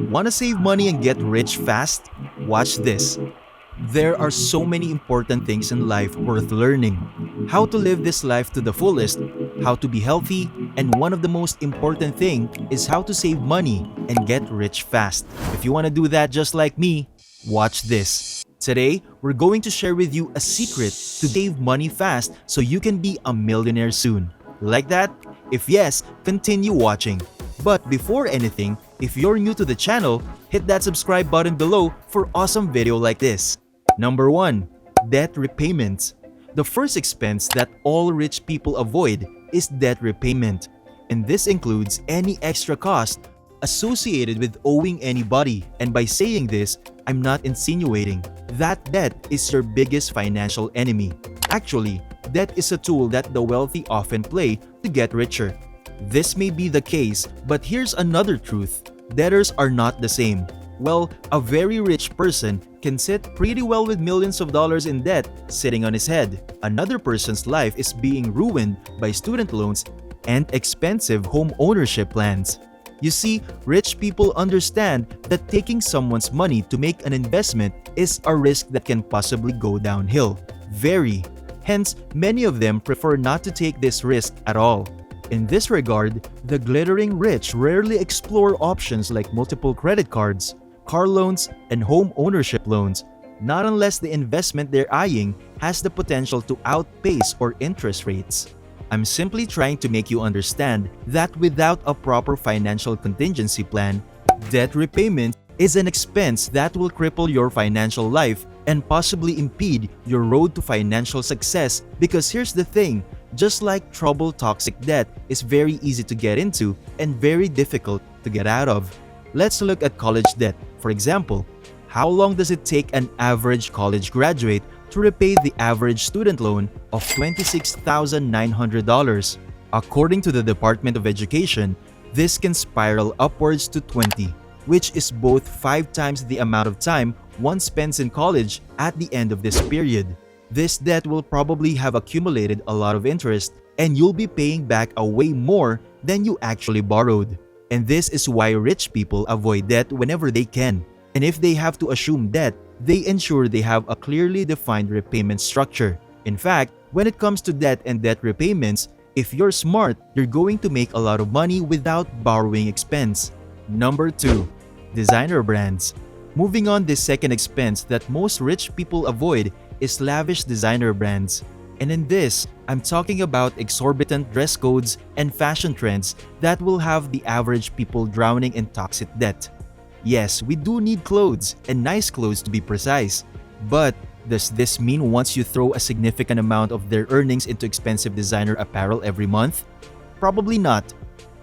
Want to save money and get rich fast? Watch this. There are so many important things in life worth learning. How to live this life to the fullest, how to be healthy, and one of the most important thing is how to save money and get rich fast. If you want to do that just like me, watch this. Today, we're going to share with you a secret to save money fast so you can be a millionaire soon. Like that? If yes, continue watching. But before anything, if you're new to the channel, hit that subscribe button below for awesome video like this. Number 1. Debt repayment. The first expense that all rich people avoid is debt repayment. And this includes any extra cost associated with owing anybody. And by saying this, I'm not insinuating that debt is your biggest financial enemy. Actually, debt is a tool that the wealthy often play to get richer. This may be the case, but here's another truth. Debtors are not the same. Well, a very rich person can sit pretty well with millions of dollars in debt sitting on his head. Another person's life is being ruined by student loans and expensive home ownership plans. You see, rich people understand that taking someone's money to make an investment is a risk that can possibly go downhill. Very. Hence, many of them prefer not to take this risk at all. In this regard, the glittering rich rarely explore options like multiple credit cards, car loans, and home ownership loans, not unless the investment they're eyeing has the potential to outpace or interest rates. I'm simply trying to make you understand that without a proper financial contingency plan, debt repayment is an expense that will cripple your financial life and possibly impede your road to financial success. Because here's the thing, just like troubled toxic debt is very easy to get into and very difficult to get out of. Let's look at college debt. For example, how long does it take an average college graduate to repay the average student loan of $26,900? According to the Department of Education, this can spiral upwards to 20, which is both 5 times the amount of time one spends in college at the end of this period. This debt will probably have accumulated a lot of interest and you'll be paying back a way more than you actually borrowed. And this is why rich people avoid debt whenever they can. And if they have to assume debt, they ensure they have a clearly defined repayment structure. In fact, when it comes to debt and debt repayments, if you're smart, you're going to make a lot of money without borrowing expense. Number 2. Designer brands. Moving on, this second expense that most rich people avoid is lavish designer brands. And in this, I'm talking about exorbitant dress codes and fashion trends that will have the average people drowning in toxic debt. Yes, we do need clothes, and nice clothes to be precise. But does this mean once you throw a significant amount of their earnings into expensive designer apparel every month? Probably not.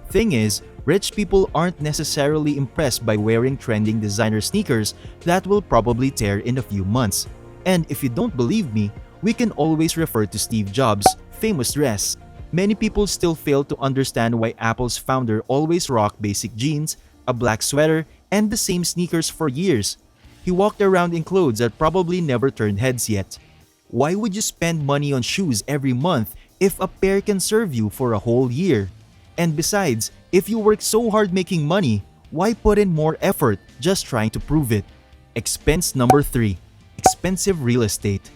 Thing is, rich people aren't necessarily impressed by wearing trending designer sneakers that will probably tear in a few months. And if you don't believe me, we can always refer to Steve Jobs' famous dress. Many people still fail to understand why Apple's founder always rocked basic jeans, a black sweater, and the same sneakers for years. He walked around in clothes that probably never turned heads yet. Why would you spend money on shoes every month if a pair can serve you for a whole year? And besides, if you work so hard making money, why put in more effort just trying to prove it? Expense number 3. Expensive real estate.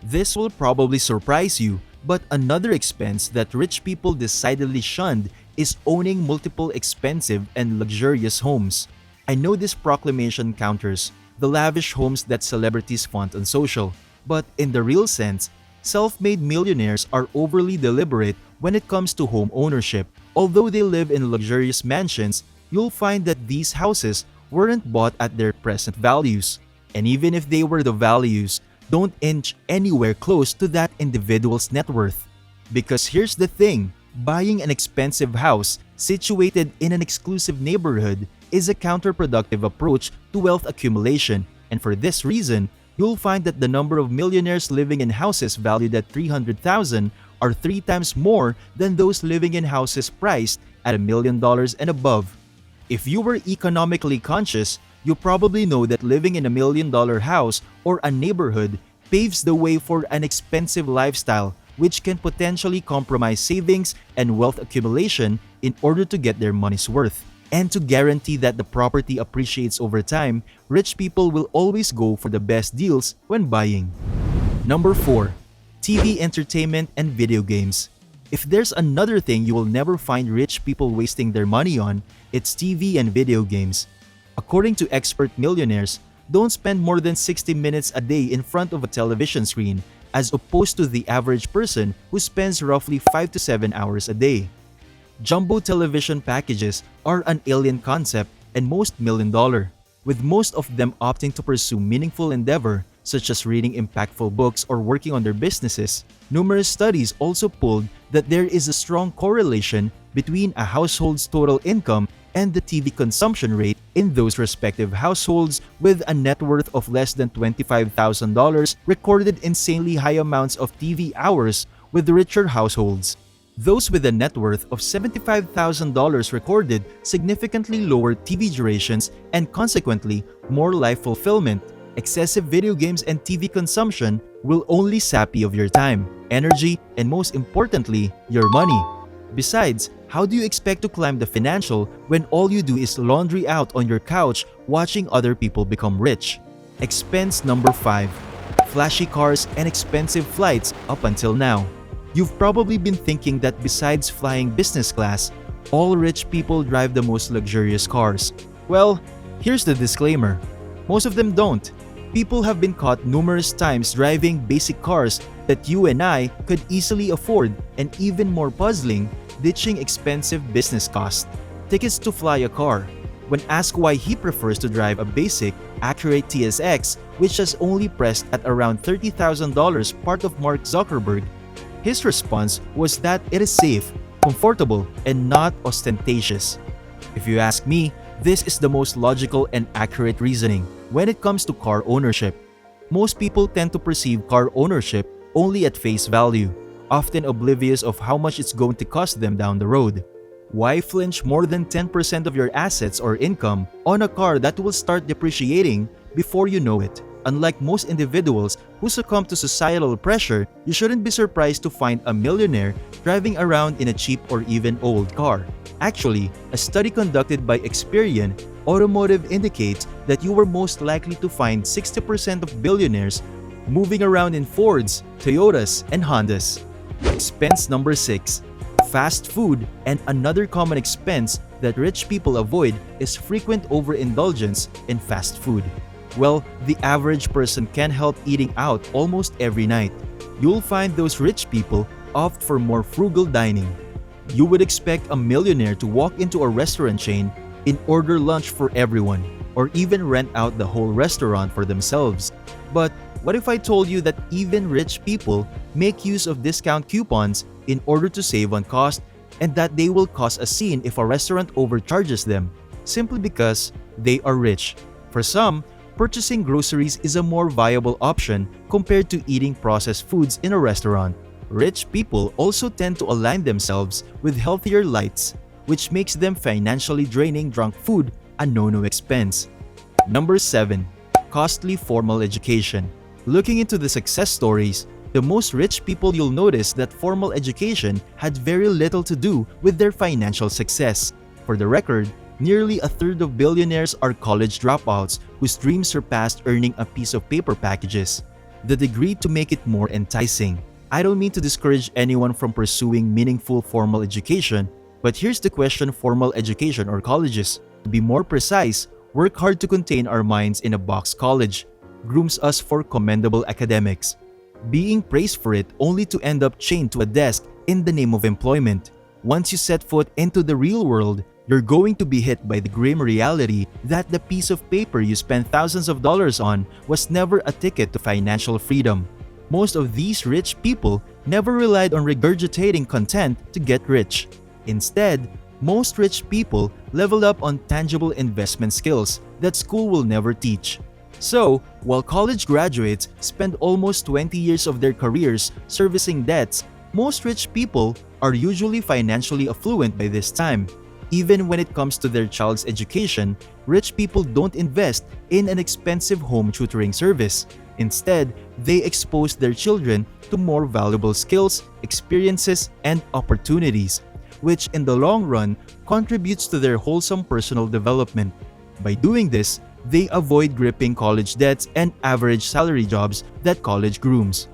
This will probably surprise you, but another expense that rich people decidedly shunned is owning multiple expensive and luxurious homes. I know this proclamation counters the lavish homes that celebrities flaunt on social, but in the real sense, self-made millionaires are overly deliberate when it comes to home ownership. Although they live in luxurious mansions, you'll find that these houses weren't bought at their present values. And even if they were the values, don't inch anywhere close to that individual's net worth. Because here's the thing, buying an expensive house situated in an exclusive neighborhood is a counterproductive approach to wealth accumulation, and for this reason, you'll find that the number of millionaires living in houses valued at $300,000 are 3 times more than those living in houses priced at $1 million and above. If you were economically conscious, you probably know that living in $1 million house or a neighborhood paves the way for an expensive lifestyle which can potentially compromise savings and wealth accumulation in order to get their money's worth. And to guarantee that the property appreciates over time, rich people will always go for the best deals when buying. Number 4. TV entertainment and video games. If there's another thing you will never find rich people wasting their money on, it's TV and video games. According to expert millionaires, don't spend more than 60 minutes a day in front of a television screen, as opposed to the average person who spends roughly 5 to 7 hours a day. Jumbo television packages are an alien concept and most million-dollar, with most of them opting to pursue meaningful endeavor such as reading impactful books or working on their businesses. Numerous studies also pulled that there is a strong correlation between a household's total income and the TV consumption rate in those respective households, with a net worth of less than $25,000 recorded insanely high amounts of TV hours with richer households. Those with a net worth of $75,000 recorded significantly lower TV durations and consequently more life fulfillment. Excessive video games and TV consumption will only sap you of your time, energy, and most importantly, your money. Besides, how do you expect to climb the financial when all you do is laundry out on your couch watching other people become rich? Expense number 5. Flashy cars and expensive flights up until now. You've probably been thinking that besides flying business class, all rich people drive the most luxurious cars. Well, here's the disclaimer. Most of them don't. People have been caught numerous times driving basic cars that you and I could easily afford, and even more puzzling, ditching expensive business costs. Tickets to fly a car. When asked why he prefers to drive a basic, accurate TSX, which has only pressed at around $30,000, part of Mark Zuckerberg, his response was that it is safe, comfortable, and not ostentatious. If you ask me, this is the most logical and accurate reasoning when it comes to car ownership. Most people tend to perceive car ownership only at face value, often oblivious of how much it's going to cost them down the road. Why flinch more than 10% of your assets or income on a car that will start depreciating before you know it? Unlike most individuals who succumb to societal pressure, you shouldn't be surprised to find a millionaire driving around in a cheap or even old car. Actually, a study conducted by Experian Automotive indicates that you were most likely to find 60% of billionaires moving around in Fords, Toyotas, and Hondas. Expense number 6. Fast food. And another common expense that rich people avoid is frequent overindulgence in fast food. Well, the average person can't help eating out almost every night. You'll find those rich people opt for more frugal dining. You would expect a millionaire to walk into a restaurant chain and order lunch for everyone, or even rent out the whole restaurant for themselves. But what if I told you that even rich people make use of discount coupons in order to save on cost, and that they will cause a scene if a restaurant overcharges them, simply because they are rich? For some, purchasing groceries is a more viable option compared to eating processed foods in a restaurant. Rich people also tend to align themselves with healthier lights, which makes them financially draining junk food a no-no expense. Number 7. Costly formal education. Looking into the success stories, the most rich people, you'll notice that formal education had very little to do with their financial success. For the record, nearly a third of billionaires are college dropouts whose dreams surpassed earning a piece of paper packages. The degree to make it more enticing. I don't mean to discourage anyone from pursuing meaningful formal education, but here's the question: formal education or colleges? To be more precise, work hard to contain our minds in a box college, grooms us for commendable academics, being praised for it only to end up chained to a desk in the name of employment. Once you set foot into the real world, you're going to be hit by the grim reality that the piece of paper you spent thousands of dollars on was never a ticket to financial freedom. Most of these rich people never relied on regurgitating content to get rich. Instead, most rich people leveled up on tangible investment skills that school will never teach. So, while college graduates spend almost 20 years of their careers servicing debts, most rich people are usually financially affluent by this time. Even when it comes to their child's education, rich people don't invest in an expensive home tutoring service. Instead, they expose their children to more valuable skills, experiences, and opportunities. which in the long run contributes to their wholesome personal development. By doing this, they avoid gripping college debts and average salary jobs that college grooms.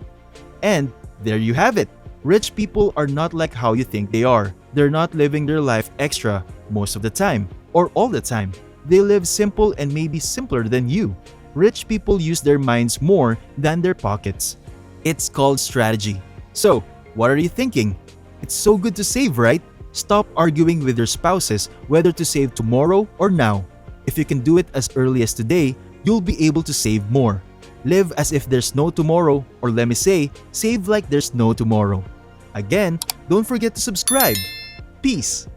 And there you have it. Rich people are not like how you think they are. They're not living their life extra most of the time or all the time. They live simple and maybe simpler than you. Rich people use their minds more than their pockets. It's called strategy. So, what are you thinking? It's so good to save, right? Stop arguing with your spouses whether to save tomorrow or now. If you can do it as early as today, you'll be able to save more. Live as if there's no tomorrow, or let me say, save like there's no tomorrow. Again, don't forget to subscribe. Peace!